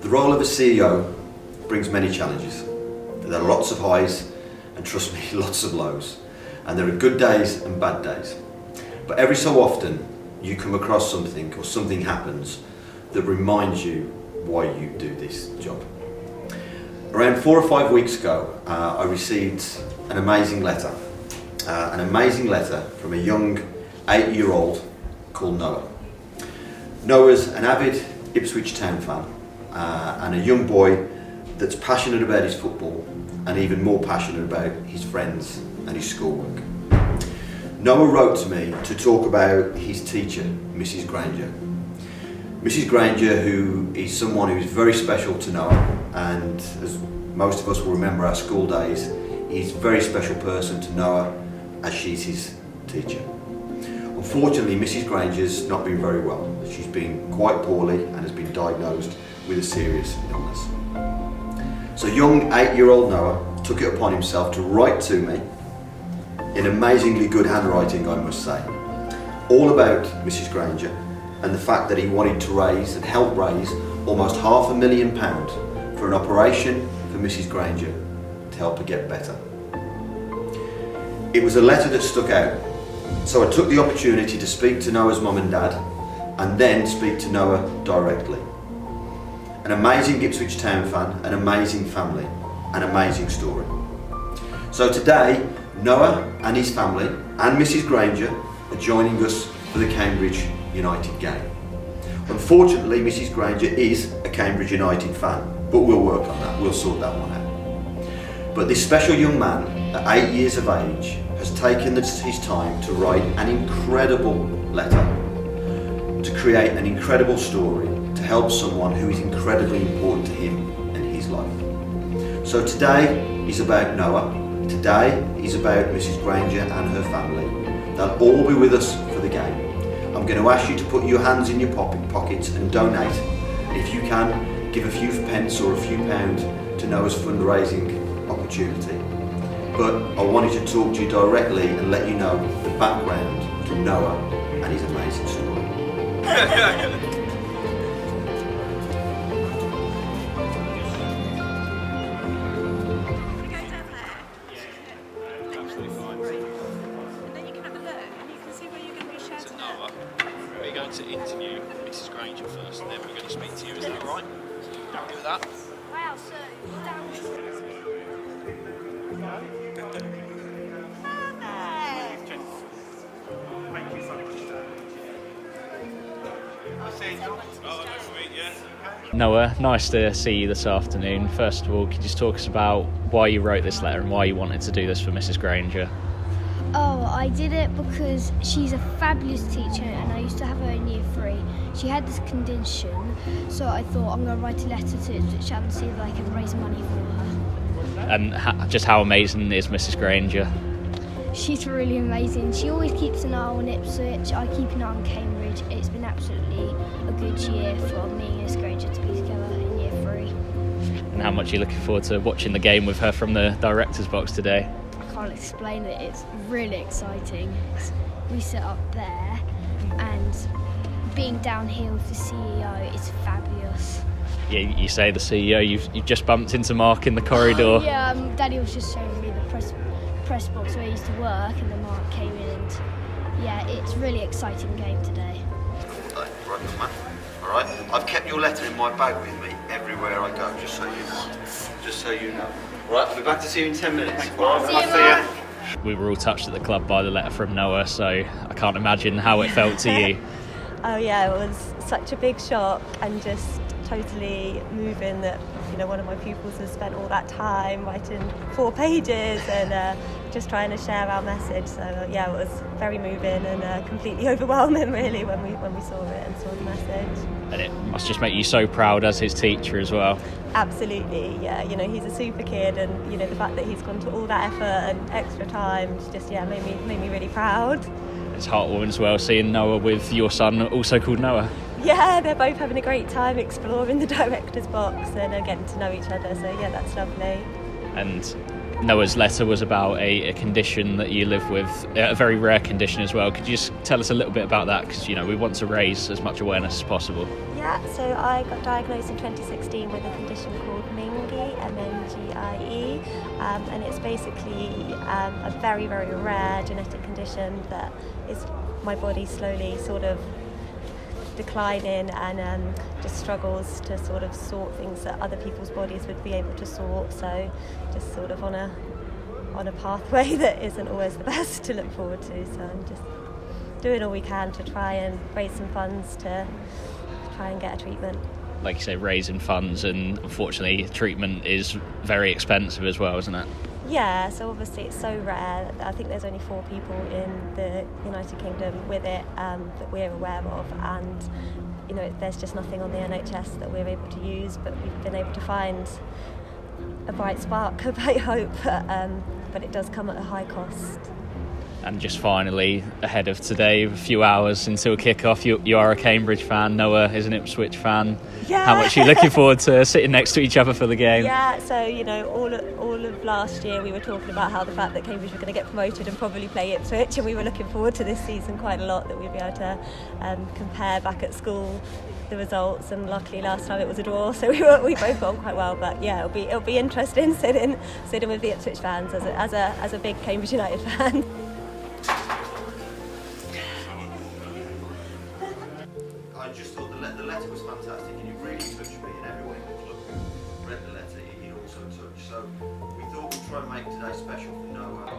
The role of a CEO brings many challenges. There are lots of highs and, trust me, lots of lows. And there are good days and bad days. But every so often you come across something or something happens that reminds you why you do this job. Around 4 or 5 weeks ago, I received an amazing letter from a young 8-year-old called Noah. Noah's an avid Ipswich Town fan and a young boy that's passionate about his football and even more passionate about his friends and his schoolwork. Noah wrote to me to talk about his teacher, Mrs Grainger. Mrs Grainger, who is someone who is very special to Noah, and as most of us will remember our school days, is a very special person to Noah as she's his teacher. Unfortunately, Mrs Grainger's not been very well. She's been quite poorly and has been diagnosed with a serious illness. So young 8-year-old Noah took it upon himself to write to me in amazingly good handwriting, I must say, all about Mrs Grainger and the fact that he wanted to raise and help raise almost £500,000 for an operation for Mrs Grainger to help her get better. It was a letter that stuck out, so I took the opportunity to speak to Noah's mum and dad and then speak to Noah directly. An amazing Ipswich Town fan, an amazing family, an amazing story. So today, Noah and his family and Mrs Grainger are joining us for the Cambridge United game. Unfortunately, Mrs Grainger is a Cambridge United fan, but we'll work on that, we'll sort that one out. But this special young man, at 8 years of age, has taken his time to write an incredible letter, to create an incredible story, to help someone who is incredibly important to him and his life. So today is about Noah, today is about Mrs Grainger and her family. They'll all be with us for the game. I'm going to ask you to put your hands in your pockets and donate. And if you can, give a few pence or a few pounds to Noah's fundraising opportunity. But I wanted to talk to you directly and let you know the background to Noah and his amazing story. We're going to interview Mrs Grainger first, and then we're going to speak to you. Is that all right? Happy with that? Wow, so Thank you so much. Noah, nice to see you this afternoon. First of all, could you just talk us about why you wrote this letter and why you wanted to do this for Mrs Grainger? Oh, I did it because she's a fabulous teacher and I used to have her in year 3. She had this condition, so I thought I'm going to write a letter to Ipswich and see if I can raise money for her. And just how amazing is Mrs Grainger? She's really amazing. She always keeps an eye on Ipswich. I keep an eye on Cambridge. It's been absolutely a good year for me and Miss Grainger to be together in year 3. And how much are you looking forward to watching the game with her from the director's box today? I can't explain it. It's really exciting. We sit up there and being down here with the CEO is fabulous. Yeah, you say the CEO, you've just bumped into Mark in the corridor. Yeah, Daddy was just showing me the press box where he used to work, and then Mark came in, and yeah, it's a really exciting game today. Right, young man. All right. I've kept your letter in my bag with me everywhere I go, just so you know. Just so you know. Right, I'll be back to see you in 10 minutes. See you, Mark. We were all touched at the club by the letter from Noah, so I can't imagine how it felt to you. Oh yeah, it was such a big shock and just totally moving that, you know, one of my pupils has spent all that time writing 4 pages and just trying to share our message. So yeah, it was very moving and completely overwhelming really when we saw it and saw the message. And it must just make you so proud as his teacher as well. Absolutely, yeah. You know, he's a super kid, and you know the fact that he's gone to all that effort and extra time just made me really proud. It's heartwarming as well seeing Noah with your son, also called Noah. Yeah, they're both having a great time exploring the director's box and getting to know each other. So yeah, that's lovely. And Noah's letter was about a condition that you live with, a very rare condition as well. Could you just tell us a little bit about that? Because, you know, we want to raise as much awareness as possible. Yeah, so I got diagnosed in 2016 with a condition called MNGIE, M-N-G-I-E, and it's basically a very, very rare genetic condition that is my body slowly sort of declining and just struggles to sort of sort things that other people's bodies would be able to sort, so just sort of on a pathway that isn't always the best to look forward to, so I'm just doing all we can to try and raise some funds to try and get a treatment. Like you say, raising funds, and unfortunately treatment is very expensive as well, isn't it? Yeah, so obviously it's so rare. I think there's only 4 people in the United Kingdom with it that we're aware of, and you know, there's just nothing on the NHS that we're able to use, but we've been able to find a bright spark of hope, but it does come at a high cost. And just finally, ahead of today, a few hours until kick-off, you are a Cambridge fan, Noah is an Ipswich fan. Yeah. How much are you looking forward to sitting next to each other for the game? Yeah, so you know, all of last year we were talking about how the fact that Cambridge were going to get promoted and probably play Ipswich, and we were looking forward to this season quite a lot, that we'd be able to compare back at school the results, and luckily last time it was a draw, so we both got on quite well. But yeah, it'll be interesting sitting with the Ipswich fans as a big Cambridge United fan. I just thought the letter was fantastic, and it really touched me, and everyone who read the letter, it also touched. So we thought we'd try and make today special for Noah.